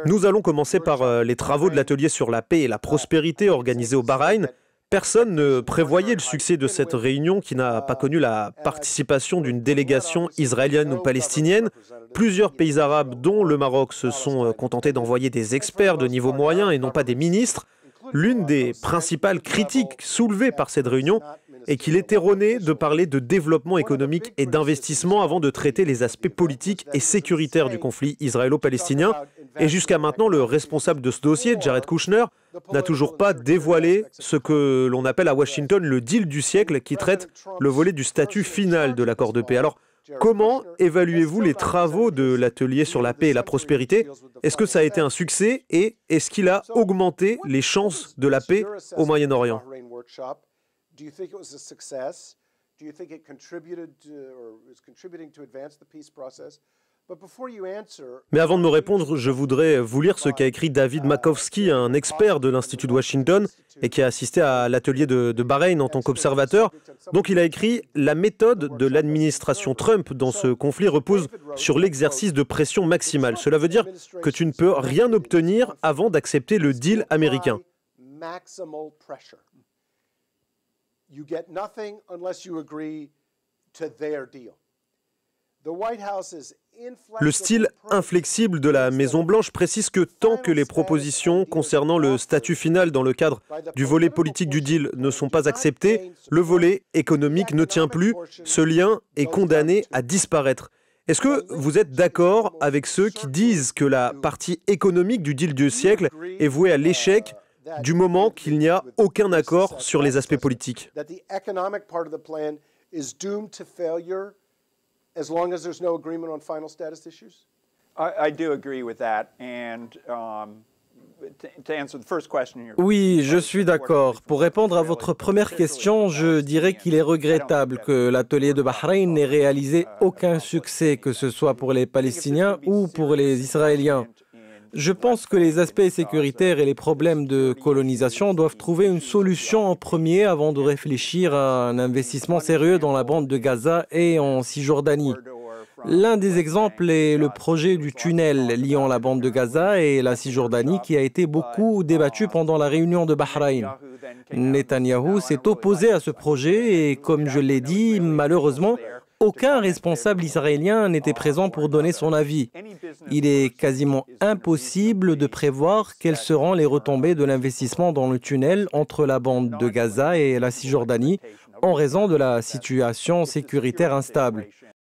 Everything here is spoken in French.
Nous allons commencer par les travaux de l'atelier sur la paix et la prospérité organisé au Bahreïn. Personne ne prévoyait le succès de cette réunion qui n'a pas connu la participation d'une délégation israélienne ou palestinienne. Plusieurs pays arabes, dont le Maroc, se sont contentés d'envoyer des experts de niveau moyen et non pas des ministres. L'une des principales critiques soulevées par cette réunion est qu'il est erroné de parler de développement économique et d'investissement avant de traiter les aspects politiques et sécuritaires du conflit israélo-palestinien. Et jusqu'à maintenant, le responsable de ce dossier, Jared Kushner, n'a toujours pas dévoilé ce que l'on appelle à Washington le deal du siècle qui traite le volet du statut final de l'accord de paix. Alors, comment évaluez-vous les travaux de l'atelier sur la paix et la prospérité? Est-ce que ça a été un succès et est-ce qu'il a augmenté les chances de la paix au Moyen-Orient? Mais avant de me répondre, je voudrais vous lire ce qu'a écrit David Makovsky, un expert de l'Institut de Washington et qui a assisté à l'atelier de Bahreïn en tant qu'observateur. Donc il a écrit « La méthode de l'administration Trump dans ce conflit repose sur l'exercice de pression maximale. Cela veut dire que tu ne peux rien obtenir avant d'accepter le deal américain. » Le style inflexible de la Maison-Blanche précise que tant que les propositions concernant le statut final dans le cadre du volet politique du deal ne sont pas acceptées, le volet économique ne tient plus. Ce lien est condamné à disparaître. Est-ce que vous êtes d'accord avec ceux qui disent que la partie économique du deal du siècle est vouée à l'échec du moment qu'il n'y a aucun accord sur les aspects politiques? As long as there's no agreement on final status issues? I do agree with that. And to answer the first question, oui, je suis d'accord. Pour répondre à votre première question, je dirais qu'il est regrettable que l'atelier de Bahreïn n'ait réalisé aucun succès, que ce soit pour les Palestiniens ou pour les Israéliens. Je pense que les aspects sécuritaires et les problèmes de colonisation doivent trouver une solution en premier avant de réfléchir à un investissement sérieux dans la bande de Gaza et en Cisjordanie. L'un des exemples est le projet du tunnel liant la bande de Gaza et la Cisjordanie qui a été beaucoup débattu pendant la réunion de Bahreïn. Netanyahou s'est opposé à ce projet et, comme je l'ai dit, malheureusement, aucun responsable israélien n'était présent pour donner son avis. Il est quasiment impossible de prévoir quelles seront les retombées de l'investissement dans le tunnel entre la bande de Gaza et la Cisjordanie en raison de la situation sécuritaire instable.